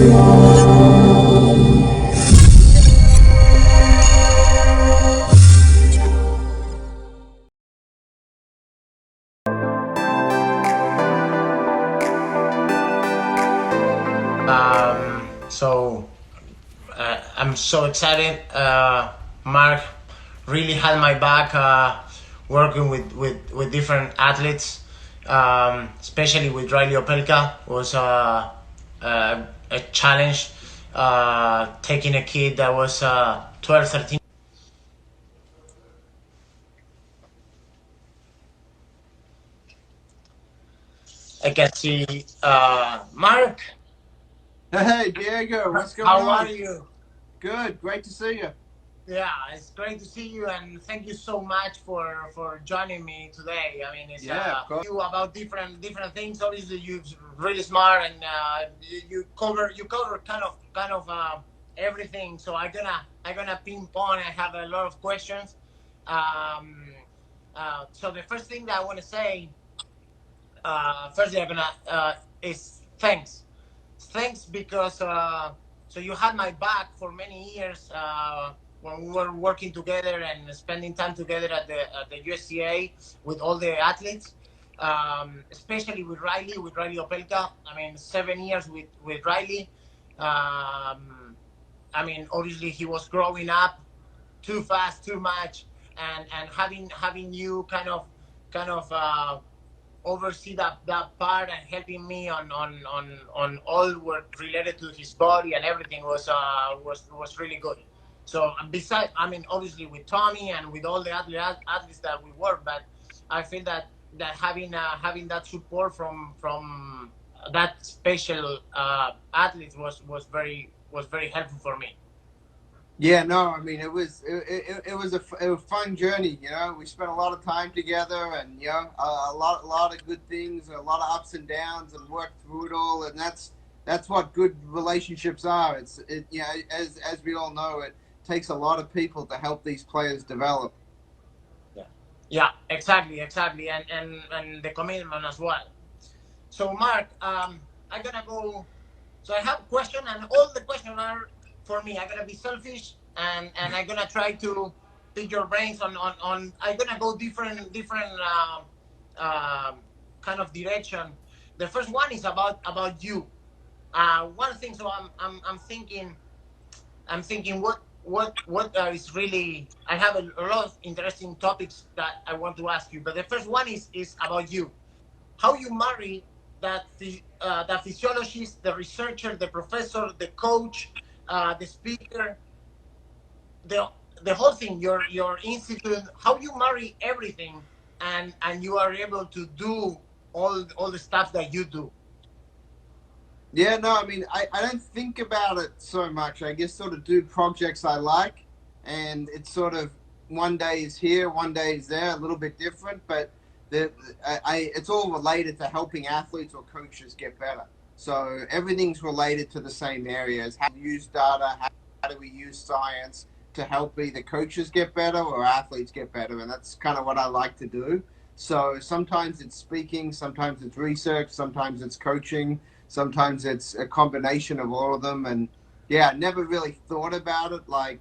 So I'm so excited. Mark really had my back working with different athletes, especially with Reilly Opelka. Was a challenge, taking a kid that was 12, 13. I can see Mark. Hey Diego, what's going How are on? you? Good, great to see you. Yeah, it's great to see you, and thank you so much for joining me today. I mean, it's Yeah, of course. you about different things. Obviously, you're really smart, and you cover everything. So I'm gonna ping pong. I have a lot of questions. Um, so the first thing that I want to say, firstly, I'm gonna is thanks. Thanks because so you had my back for many years when we were working together and spending time together at the USTA with all the athletes, especially with Reilly Opelka. I mean, 7 years with Reilly. I mean, obviously he was growing up too fast, too much, and having you kind of oversee that part and helping me on all work related to his body and everything was really good. So besides, I mean, obviously with Tommy and with all the athletes that we work, but I feel that having that support from that special athletes was very helpful for me. Yeah, no, I mean it was a fun journey. We spent a lot of time together, and a lot of good things, a lot of ups and downs, and worked through it all. And that's what good relationships are. As we all know, it takes a lot of people to help these players develop. Yeah, yeah, exactly, and the commitment as well. So Mark, I'm gonna go. So I have a question, and all the questions are for me. I'm gonna be selfish, and I'm gonna try to pick your brains on. I'm gonna go different kind of direction. The first one is about you. One thing. So I'm thinking what is really. I have a lot of interesting topics that I want to ask you, but the first one is about you. How you marry the physiologist, the researcher, the professor, the coach, the speaker, the the whole thing, your institute. How you marry everything, and you are able to do all the stuff that you do. Yeah, no, I mean, I don't think about it so much. I guess sort of do projects I like, and it's sort of one day is here, one day is there, a little bit different, but it's all related to helping athletes or coaches get better. So everything's related to the same areas. How do we use data? How do we use science to help either coaches get better or athletes get better? And that's kind of what I like to do. So sometimes it's speaking, sometimes it's research, sometimes it's coaching, sometimes it's a combination of all of them. And yeah, I never really thought about it like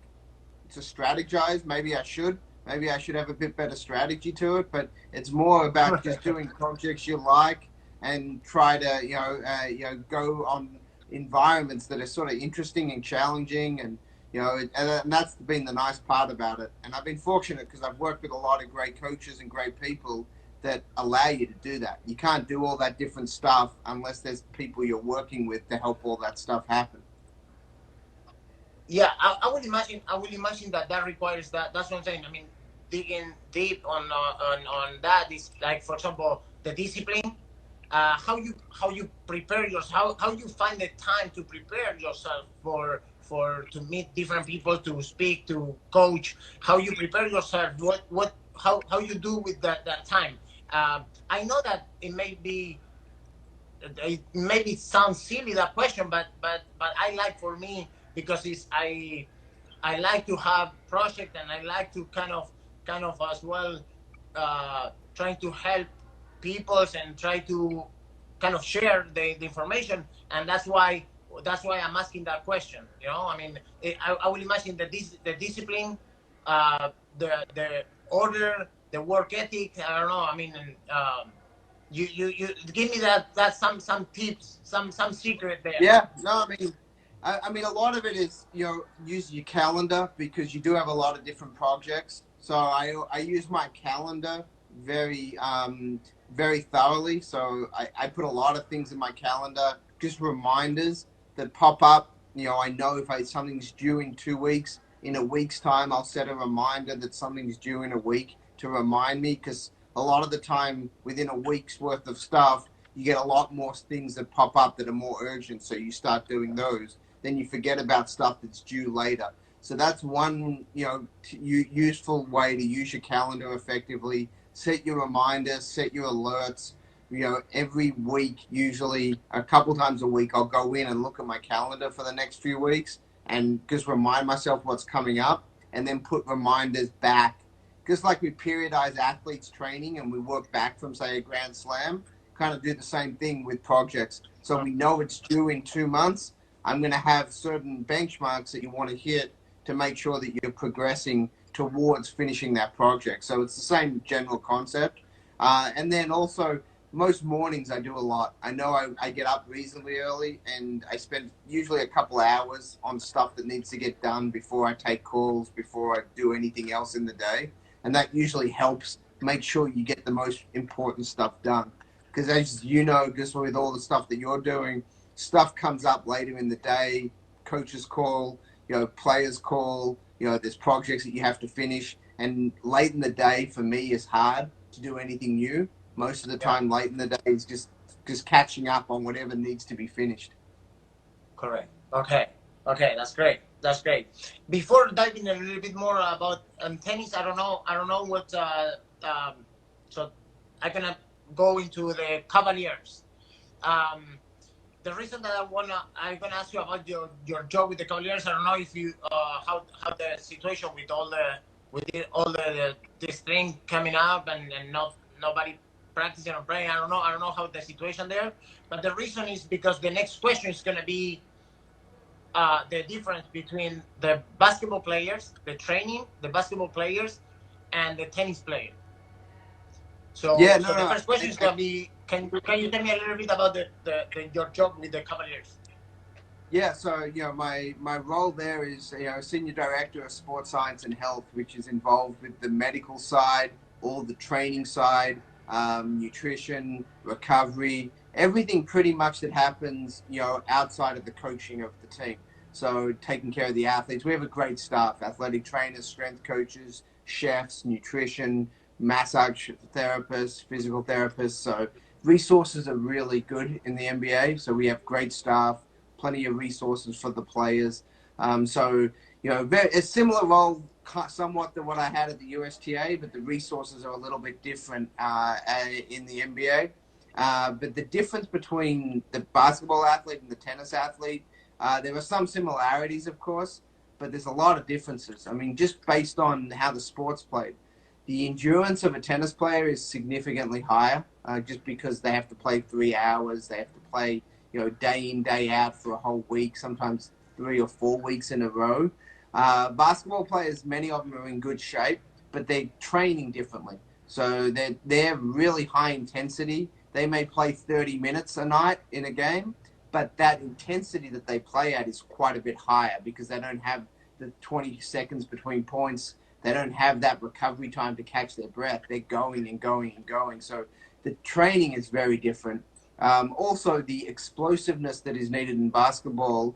to strategize. Maybe I should have a bit better strategy to it, but it's more about just doing projects you like and try to go on environments that are sort of interesting and challenging. And and that's been the nice part about it. And I've been fortunate because I've worked with a lot of great coaches and great people that allow you to do that. You can't do all that different stuff unless there's people you're working with to help all that stuff happen. Yeah, I will imagine that requires that. That's what I'm saying. I mean, digging deep on that is like, for example, the discipline. How you prepare yourself, how you find the time to prepare yourself for to meet different people, to speak, to coach. How you prepare yourself, how you do with that time. I know that it maybe sounds silly, that question, but I like, for me, because I like to have project, and I like to kind of as well, trying to help people and try to kind of share the information. And that's why that's why I'm asking that question. You know, I mean, I will imagine the discipline, the order, the work ethic. I don't know. I mean, you give me that some tips, some secret there. Yeah, no, I mean, a lot of it is, use your calendar because you do have a lot of different projects. So I use my calendar very, very thoroughly. So I put a lot of things in my calendar, just reminders that pop up. I know if something's due in 2 weeks, in a week's time, I'll set a reminder that something's due in a week to remind me because a lot of the time within a week's worth of stuff, you get a lot more things that pop up that are more urgent. So you start doing those. Then you forget about stuff that's due later. So that's one, useful way to use your calendar effectively. Set your reminders, set your alerts. Every week, usually a couple times a week, I'll go in and look at my calendar for the next few weeks and just remind myself what's coming up and then put reminders back. Just like we periodize athletes training and we work back from, say, a Grand Slam, kind of do the same thing with projects. So we know it's due in 2 months. I'm going to have certain benchmarks that you want to hit to make sure that you're progressing towards finishing that project. So it's the same general concept. And then also, most mornings I do a lot. I know I get up reasonably early and I spend usually a couple hours on stuff that needs to get done before I take calls, before I do anything else in the day. And that usually helps make sure you get the most important stuff done. Because as you know, just with all the stuff that you're doing, stuff comes up later in the day, coaches call, players call, there's projects that you have to finish. And late in the day for me is hard to do anything new. Most of the Yeah. time late in the day is just catching up on whatever needs to be finished. Correct. Okay. Okay, that's great. That's great. Before diving a little bit more about tennis, I don't know. I don't know what. So I can go into the Cavaliers. Um, the reason that I'm gonna ask you about your job with the Cavaliers. I don't know if you how the situation with all this thing coming up and not nobody practicing or playing. I don't know how the situation there. But the reason is because the next question is gonna be the difference between the basketball players, the training, the basketball players, and the tennis player. Yeah, So the no. first question is gonna be, can you tell me a little bit about your job with the Cavaliers? Yeah, so my role there is senior director of sports science and health, which is involved with the medical side, all the training side, nutrition, recovery, everything pretty much that happens outside of the coaching of the team. So taking care of the athletes, we have a great staff: athletic trainers, strength coaches, chefs, nutrition, massage therapists, physical therapists. So resources are really good in the NBA. So we have great staff, plenty of resources for the players. A similar role somewhat to what I had at the USTA, but the resources are a little bit different in the NBA. But the difference between the basketball athlete and the tennis athlete, there are some similarities, of course, but there's a lot of differences. I mean, just based on how the sport's played. The endurance of a tennis player is significantly higher just because they have to play 3 hours, they have to play day in, day out for a whole week, sometimes 3 or 4 weeks in a row. Basketball players, many of them are in good shape, but they're training differently. So they're really high intensity. They may play 30 minutes a night in a game, but that intensity that they play at is quite a bit higher because they don't have the 20 seconds between points. They don't have that recovery time to catch their breath. They're going and going and going. So the training is very different. Also, the explosiveness that is needed in basketball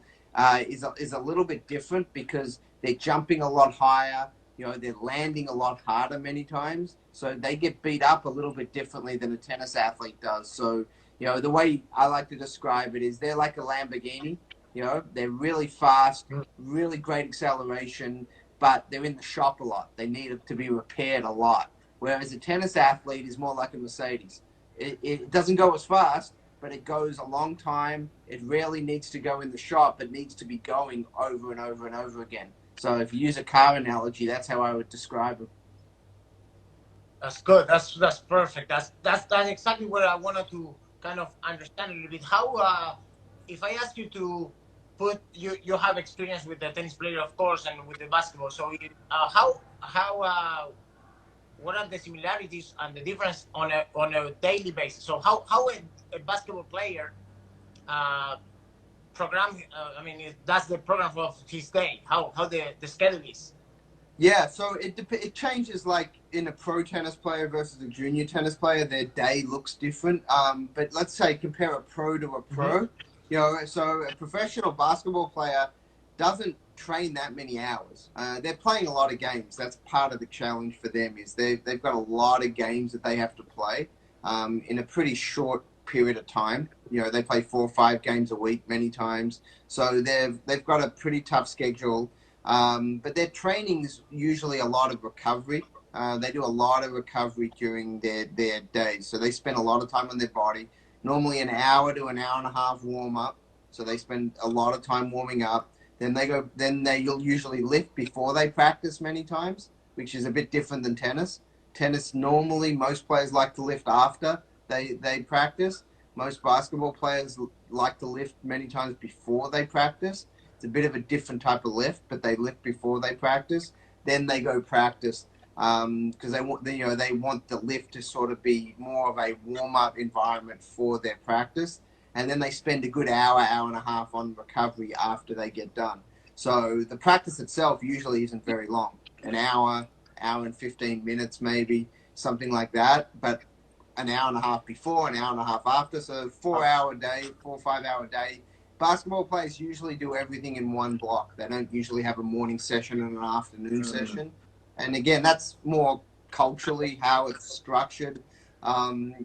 is a little bit different because they're jumping a lot higher. They're landing a lot harder many times. So they get beat up a little bit differently than a tennis athlete does. So, the way I like to describe it is they're like a Lamborghini. They're really fast, really great acceleration, but they're in the shop a lot. They need it to be repaired a lot. Whereas a tennis athlete is more like a Mercedes. It doesn't go as fast, but it goes a long time. It rarely needs to go in the shop. It needs to be going over and over and over again. So if you use a car analogy, that's how I would describe it. That's good. That's perfect. That's exactly what I wanted to kind of understand a little bit. How if I ask you to put you have experience with the tennis player, of course, and with the basketball. So how what are the similarities and the difference on a daily basis? So how a basketball player uh, program? I mean, that's the program of his day. How the schedule is. Yeah, so it changes, like in a pro tennis player versus a junior tennis player, their day looks different. But let's say compare a pro to a Mm-hmm. pro. You know, so a professional basketball player doesn't train that many hours. They're playing a lot of games. That's part of the challenge for them is they've got a lot of games that they have to play in a pretty short period of time. You know, they play 4 or 5 games a week many times, so they've got a pretty tough schedule. But their training is usually a lot of recovery. They do a lot of recovery during their days. So they spend a lot of time on their body, normally an hour to an hour and a half warm up. So they spend a lot of time warming up. Then you'll usually lift before they practice many times, which is a bit different than tennis. Tennis, normally most players like to lift after they practice. Most basketball players like to lift many times before they practice. It's a bit of a different type of lift, but they lift before they practice. Then they go practice because they want the lift to sort of be more of a warm up environment for their practice, and then they spend a good hour and a half on recovery after they get done. So the practice itself usually isn't very long, an hour and 15 minutes maybe, something like that. But an hour and a half before, an hour and a half after. So 4 hour day, 4 or 5 hour day. Basketball players usually do everything in one block. They don't usually have a morning session and an afternoon session. And again, that's more culturally how it's structured.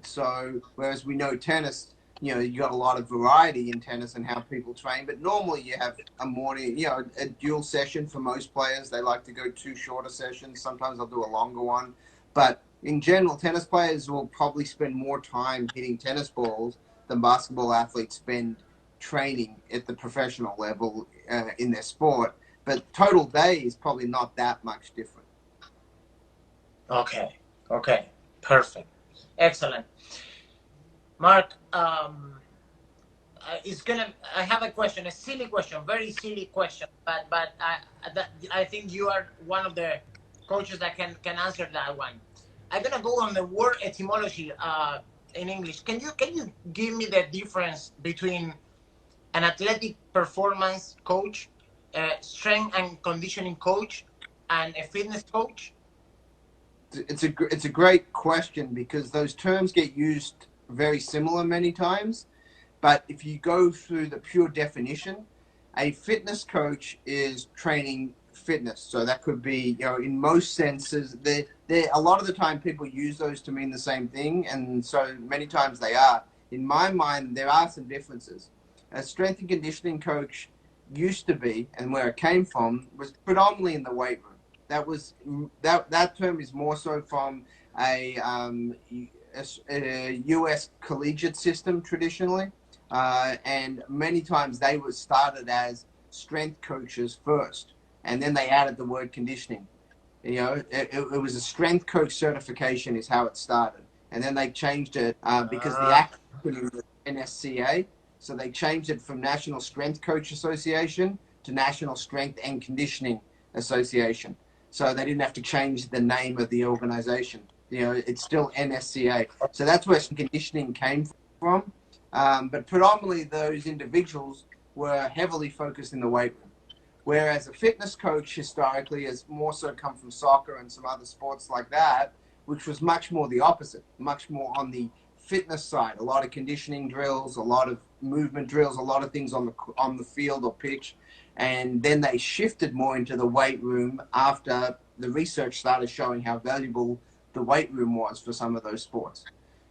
So whereas we know tennis, you know, you got a lot of variety in tennis and how people train, but normally you have a morning, you know, a dual session for most players. They like to go 2 shorter sessions. Sometimes they'll do a longer one. But in general, tennis players will probably spend more time hitting tennis balls than basketball athletes spend training at the professional level in their sport. But total day is probably not that much different. Okay. Okay. Perfect. Excellent. Mark, it's gonna. I have a question, a silly question, very silly question, but I think you are one of the coaches that can answer that one. I'm gonna go on the word etymology in English. Can you give me the difference between an athletic performance coach, strength and conditioning coach, and a fitness coach? It's a great question because those terms get used very similar many times. But if you go through the pure definition, a fitness coach is training fitness. So that could be, you know, in most senses, they a lot of the time people use those to mean the same thing, and so many times they are. In my mind, there are some differences. A strength and conditioning coach used to be, and where it came from, was predominantly in the weight room. That term is more so from a U.S. collegiate system traditionally. And many times they were started as strength coaches first, and then they added the word conditioning. You know, it was a strength coach certification is how it started, and then they changed it because the Ah, acronym was NSCA, so they changed it from National Strength Coach Association to National Strength and Conditioning Association. So they didn't have to change the name of the organization. You know, it's still NSCA. So that's where conditioning came from. But predominantly, those individuals were heavily focused in the weight room. Whereas a fitness coach historically has more so come from soccer and some other sports like that, which was much more the opposite, much more on the fitness side. A lot of conditioning drills, a lot of movement drills, a lot of things on the field or pitch, and then they shifted more into the weight room after the research started showing how valuable the weight room was for some of those sports.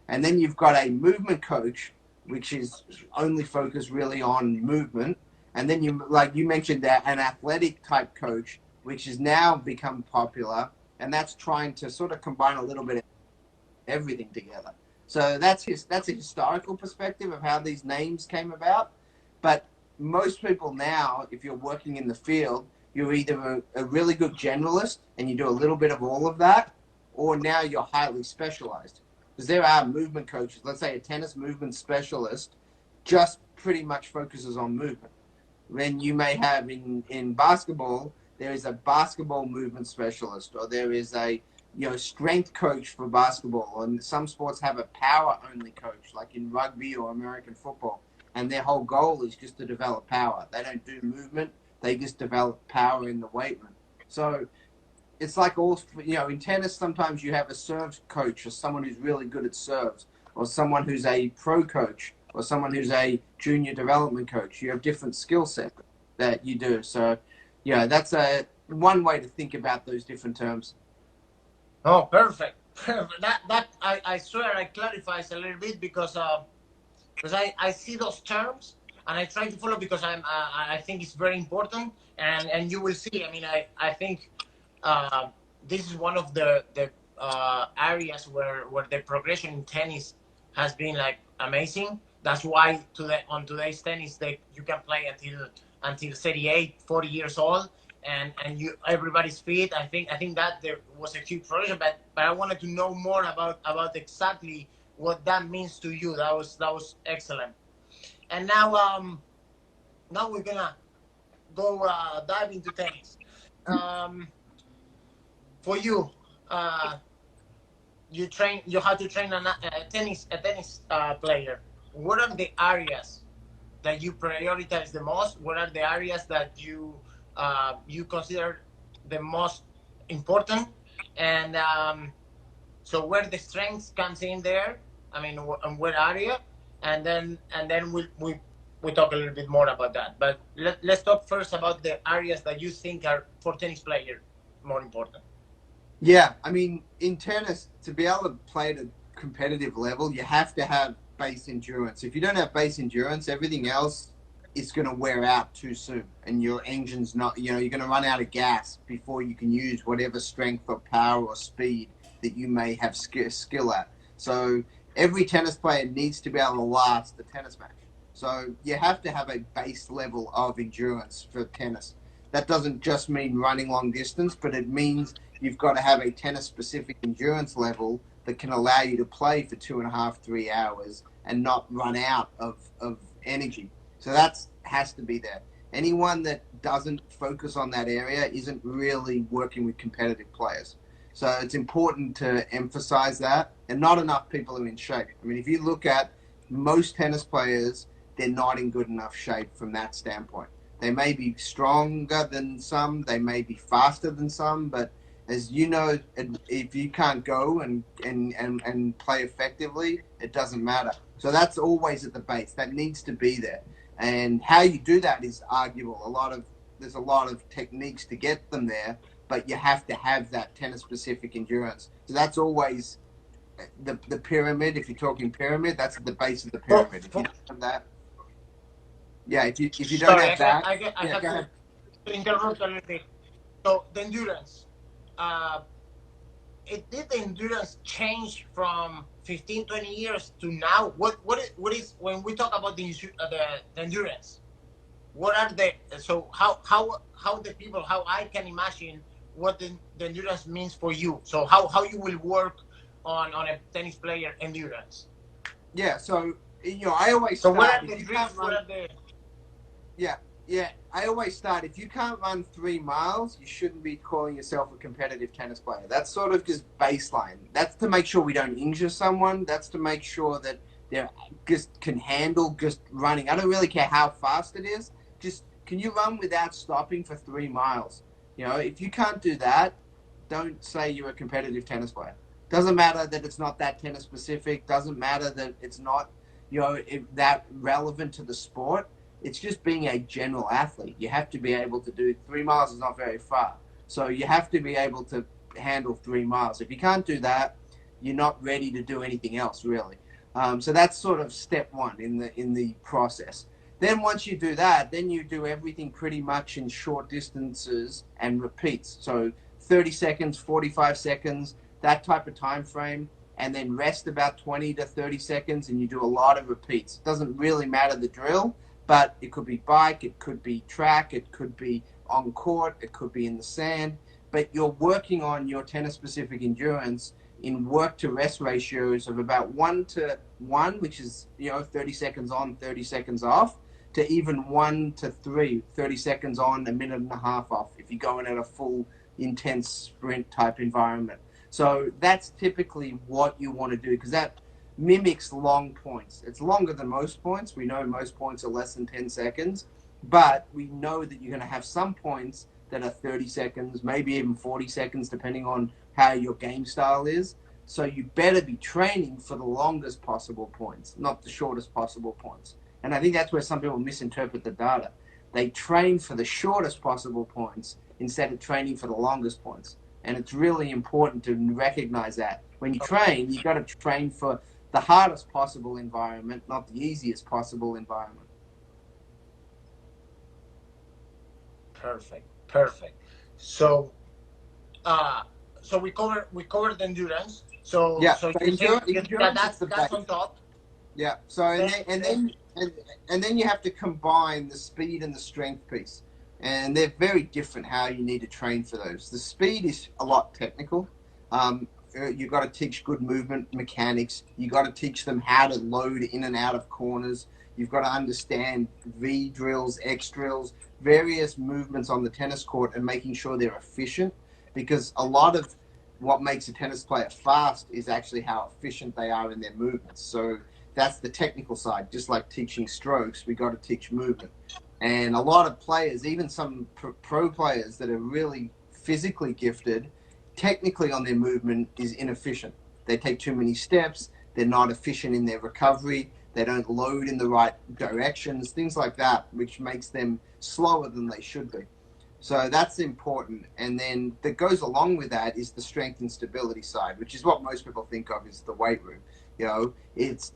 And then you've got a movement coach, which is only focused really on movement. And then you, like you mentioned, that an athletic type coach, which has now become popular, and that's trying to sort of combine a little bit of everything together. So that's a historical perspective of how these names came about. But most people now, if you're working in the field, you're either a really good generalist and you do a little bit of all of that, or now you're highly specialized. Because there are movement coaches, let's say a tennis movement specialist, just pretty much focuses on movement. when you may have in basketball, there is a basketball movement specialist, or there is a strength coach for basketball, and some sports have a power only coach, like in rugby or American football, and their whole goal is just to develop power. They don't do movement; they just develop power in the weight room. So it's like all in tennis. Sometimes you have a serve coach, or someone who's really good at serves, or someone who's a pro coach, or someone who's a junior development coach. You have different skill sets that you do. So that's a one way to think about those different terms. Oh, perfect. Perfect. I swear I clarifies a little bit because I see those terms and I try to follow because I think it's very important and you will see. I mean, I think uh, this is one of the areas where the progression in tennis has been like amazing. That's why today on today's tennis you can play until 38, 40 years old, and you everybody's fit. I think that there was a huge progression, but I wanted to know more about exactly what that means to you. That was excellent. And now we're gonna go dive into tennis. Um, for you, uh, you have to train a tennis player. What are the areas that you prioritize the most? What are the areas that you consider the most important? And so where the strengths comes in there, I mean, and what area, and then we talk a little bit more about that. But let's talk first about the areas that you think are for tennis player more important. Yeah, I mean, in tennis, to be able to play at a competitive level, you have to have base endurance. If you don't have base endurance, everything else is going to wear out too soon, and your engine's not. You're going to run out of gas before you can use whatever strength or power or speed that you may have skill at. So every tennis player needs to be able to last the tennis match. So you have to have a base level of endurance for tennis. That doesn't just mean running long distance, but it means you've got to have a tennis specific endurance level that can allow you to play for 2.5, 3 hours and not run out of energy. So that has to be there. Anyone that doesn't focus on that area isn't really working with competitive players. So it's important to emphasize that. And not enough people are in shape. I mean, if you look at most tennis players, they're not in good enough shape from that standpoint. They may be stronger than some, they may be faster than some, but as you know, if you can't go and play effectively, it doesn't matter. So that's always at the base. That needs to be there. And how you do that is arguable. There's a lot of techniques to get them there, but you have to have that tennis specific endurance. So that's always the pyramid. If you're talking pyramid, that's at the base of the For, pyramid. If you for, don't have that, yeah. If you don't sorry, have that, I yeah, have go ahead. to interrupt a little bit. So the endurance. Uh, did the endurance change from 15, 20 years to now? What is when we talk about the endurance? What are the so how the people how I can imagine what the endurance means for you? So how you will work on a tennis player endurance? Yeah. So I always So what start are if the you can't tricks? What run. are the Yeah, yeah. I always start if you can't run 3 miles, you shouldn't be calling yourself a competitive tennis player. That's sort of just baseline. That's to make sure we don't injure someone. That's to make sure that they just can handle just running. I don't really care how fast it is. Just can you run without stopping for 3 miles? If you can't do that, don't say you're a competitive tennis player. Doesn't matter that it's not that tennis specific. Doesn't matter that it's not that relevant to the sport. It's just being a general athlete. You have to be able to do 3 miles is not very far. So you have to be able to handle 3 miles. If you can't do that, you're not ready to do anything else really. So that's sort of step one in the process. Then once you do that, then you do everything pretty much in short distances and repeats. So 30 seconds, 45 seconds, that type of time frame, and then rest about 20 to 30 seconds, and you do a lot of repeats. It doesn't really matter the drill, but it could be bike, it could be track, it could be on court, it could be in the sand. But you're working on your tennis specific endurance in work to rest ratios of about 1 to 1, which is 30 seconds on, 30 seconds off. to even 1 to 3, 30 seconds on, a minute and a half off if you're going at a full intense sprint type environment. So that's typically what you want to do, because that mimics long points. It's longer than most points. We know most points are less than 10 seconds, but we know that you're going to have some points that are 30 seconds, maybe even 40 seconds, depending on how your game style is. So you better be training for the longest possible points, not the shortest possible points. And I think that's where some people misinterpret the data. They train for the shortest possible points instead of training for the longest points. And it's really important to recognize that. When you train, you got to train for the hardest possible environment, not the easiest possible environment. Perfect, perfect. So, so we covered endurance. So Yeah, so so you think that endurance is the that's base. on top. Yeah. So Then and then you have to combine the speed and the strength piece, and they're very different. How you need to train for those. The speed is a lot technical. You've got to teach good movement mechanics. You've got to teach them how to load in and out of corners. You've got to understand V drills, X drills, various movements on the tennis court, and making sure they're efficient. Because a lot of what makes a tennis player fast is actually how efficient they are in their movements. So that's the technical side. Just like teaching strokes, we got to teach movement. And a lot of players, even some pro players that are really physically gifted, technically on their movement is inefficient. They take too many steps. They're not efficient in their recovery. They don't load in the right directions, things like that, which makes them slower than they should be. So that's important. And then that goes along with that is the strength and stability side, which is what most people think of as the weight room. It's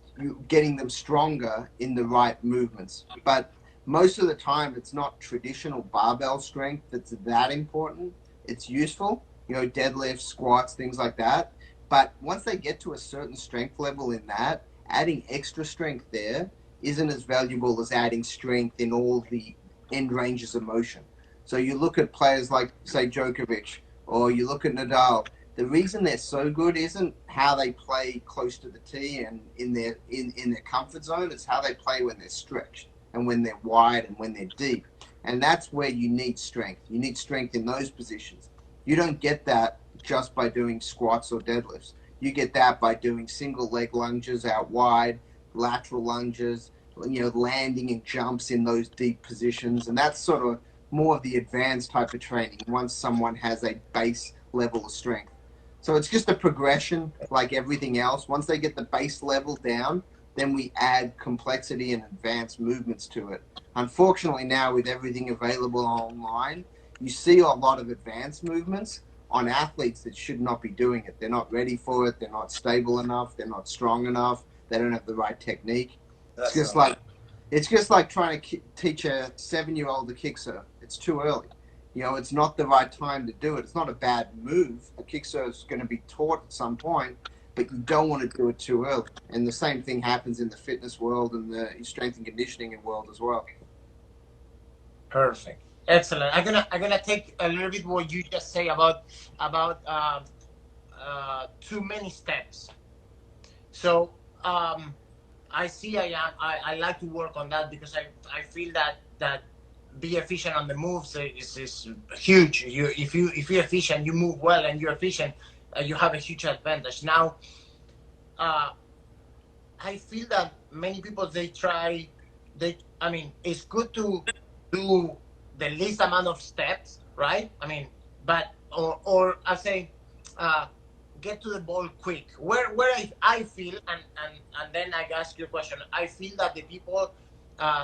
getting them stronger in the right movements. But most of the time, it's not traditional barbell strength that's that important. It's useful, deadlifts, squats, things like that. But once they get to a certain strength level in that, adding extra strength there isn't as valuable as adding strength in all the end ranges of motion. So you look at players like, say, Djokovic, or you look at Nadal. The reason they're so good isn't how they play close to the tee and in their comfort zone. It's how they play when they're stretched and when they're wide and when they're deep. And that's where you need strength. You need strength in those positions. You don't get that just by doing squats or deadlifts. You get that by doing single leg lunges out wide, lateral lunges, landing and jumps in those deep positions. And that's sort of more of the advanced type of training once someone has a base level of strength. So it's just a progression like everything else. Once they get the base level down, then we add complexity and advanced movements to it. Unfortunately, now with everything available online, you see a lot of advanced movements on athletes that should not be doing it. They're not ready for it. They're not stable enough. They're not strong enough. They don't have the right technique. It's that's just right. like it's just like trying to teach a 7-year-old to kick serve. It's too early. It's not the right time to do it. It's not a bad move. A kick serve is going to be taught at some point, but you don't want to do it too early. And the same thing happens in the fitness world and the strength and conditioning world as well. Perfect. Excellent. I'm gonna take a little bit what you just say about too many steps. So I see. I like to work on that because I feel that be efficient on the moves is huge. If you're efficient, you move well, and you're efficient, you have a huge advantage. Now, uh, I feel that many people they try. I mean, it's good to do the least amount of steps, right? I mean, but or I say, uh, get to the ball quick. Where I feel, and then I ask you a question. I feel that the people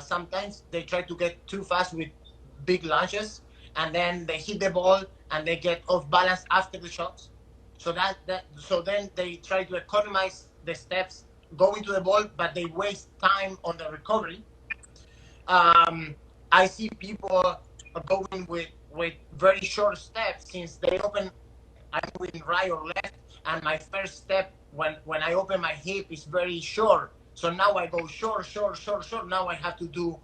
sometimes they try to get too fast with big launches, and then they hit the ball and they get off balance after the shots. So then they try to economize the steps going to the ball, but they waste time on the recovery. um, I see people going with very short steps since they open. I'm moving right or left, and my first step when I open my hip is very short. So now I go short, short, short, short. Now I have to do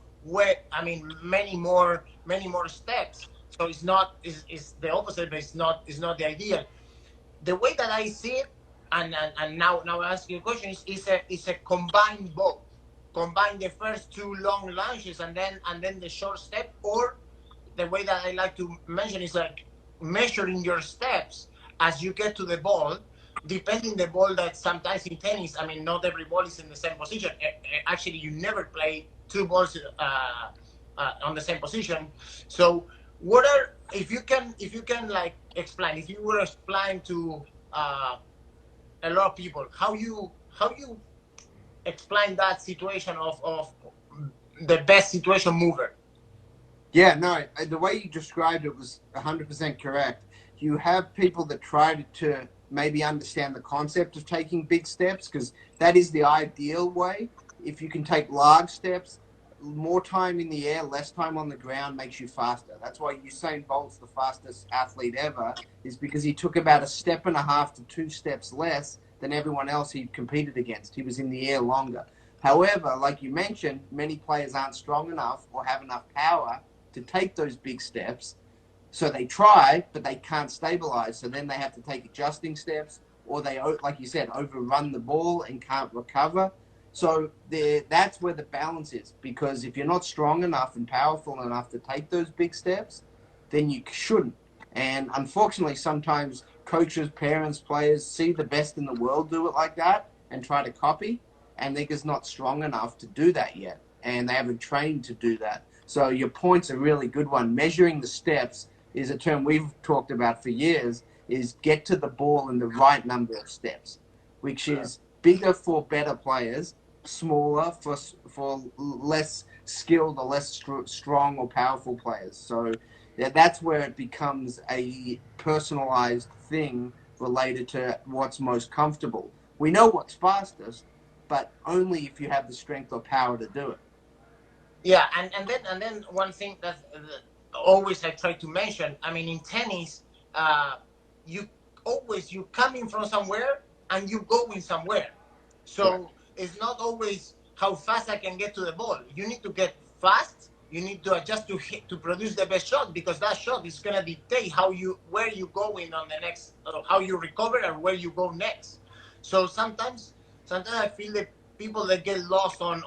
many more steps. So it's the opposite, but it's not the ideal. The way that I see it, and now I ask you a question is a combined both. combine the first two long lunges and then the short step, or the way that I like to mention is like measuring your steps as you get to the ball, depending the ball that sometimes in tennis, I mean, not every ball is in the same position. Actually, you never play two balls on the same position. So what are, if you can like explain, if you were explain to a lot of people, how you explain that situation of the best situation mover? Yeah, no, the way you described it was 100% correct. You have people that try to maybe understand the concept of taking big steps, because that is the ideal way. If you can take large steps, more time in the air, less time on the ground makes you faster. That's why Usain Bolt's the fastest athlete ever, is because he took about a step and a half to 2 steps less than everyone else he competed against. He was in the air longer. However, like you mentioned, many players aren't strong enough or have enough power to take those big steps. So they try, but they can't stabilize. So then they have to take adjusting steps, or they, like you said, overrun the ball and can't recover. So that's where the balance is. Because if you're not strong enough and powerful enough to take those big steps, then you shouldn't. And unfortunately, sometimes coaches, parents, players see the best in the world do it like that and try to copy, and they're just not strong enough to do that yet. And they haven't trained to do that. So your point's a really good one. Measuring the steps is a term we've talked about for years, is get to the ball in the right number of steps, which is bigger for better players, smaller for less skilled or less strong or powerful players. So that's where it becomes a personalized thing related to what's most comfortable. We know what's fastest, but only if you have the strength or power to do it. Yeah, and then one thing that always I try to mention. I mean, in tennis, uh, you always you coming from somewhere and you going somewhere. Correct. So it's not always how fast I can get to the ball. You need to get fast. You need to adjust to hit to produce the best shot, because that shot is gonna dictate how you where you going on the next, how you recover and where you go next. So sometimes I feel that people that get lost on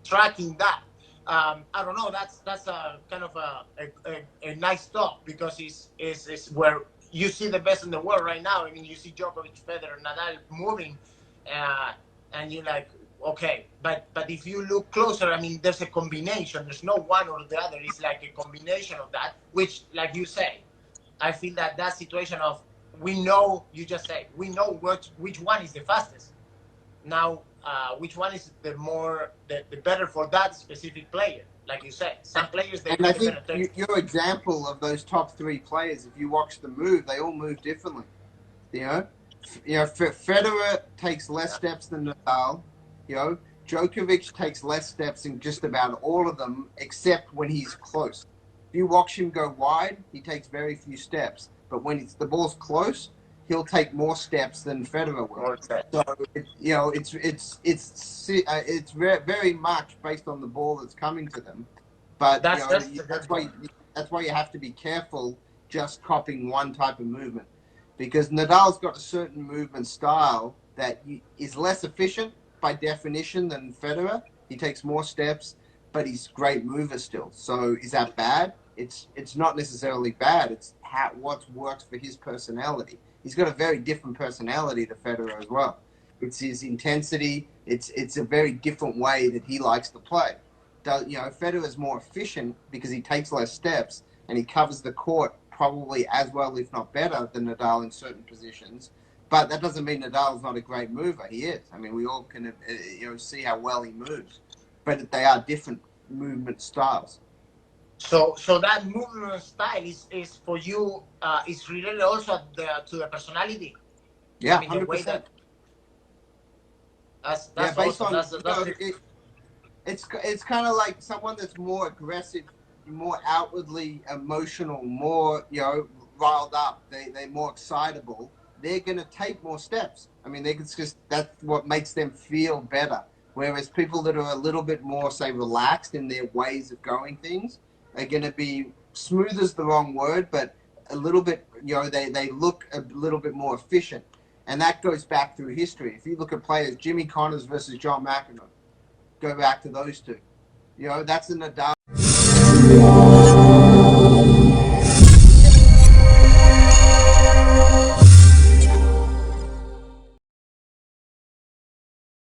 tracking that. I don't know. That's a kind of a nice talk, because it's where you see the best in the world right now. I mean, you see Djokovic, Federer, Nadal moving, uh, and you're like, okay. But if you look closer, I mean, there's a combination. There's no one or the other. It's like a combination of that. Which, like you say, I feel that situation of, we know, you just say, we know which one is the fastest. Now, which one is the better for that specific player? Like you said, some players they And I need the think penetration. your example of those top 3 players, if you watch them move, they all move differently. You know, Federer takes less Yeah. steps than Nadal. You know, Djokovic takes less steps in just about all of them, except when he's close. If you watch him go wide, he takes very few steps. But when the ball's close, he'll take more steps than Federer will. More steps. So it's very, very much based on the ball that's coming to them. But That's a that's good why point. that's why you have to be careful just copying one type of movement, because Nadal's got a certain movement style that is less efficient by definition than Federer. He takes more steps, but he's a great mover still. So is that bad? It's not necessarily bad. It's what works for his personality. He's got a very different personality to Federer as well. It's his intensity. It's a very different way that he likes to play. Federer's more efficient because he takes less steps and he covers the court probably as well, if not better, than Nadal in certain positions. But that doesn't mean Nadal's not a great mover. He is. I mean, we all can see how well he moves, but they are different movement styles. So that movement style is for you, is related also to the personality. I Yeah, mean, the way 100%. that Yeah, that's based awesome. on That's the, it's kind of like someone that's more aggressive, more outwardly emotional, more riled up. They're more excitable. They're gonna take more steps. I mean, it's just that's what makes them feel better. Whereas people that are a little bit more, say, relaxed in their ways of going things are gonna be smooth is the wrong word, but a little bit. They look a little bit more efficient, and that goes back through history. If you look at players, Jimmy Connors versus John McEnroe. go back to those two. You know, that's an Nadal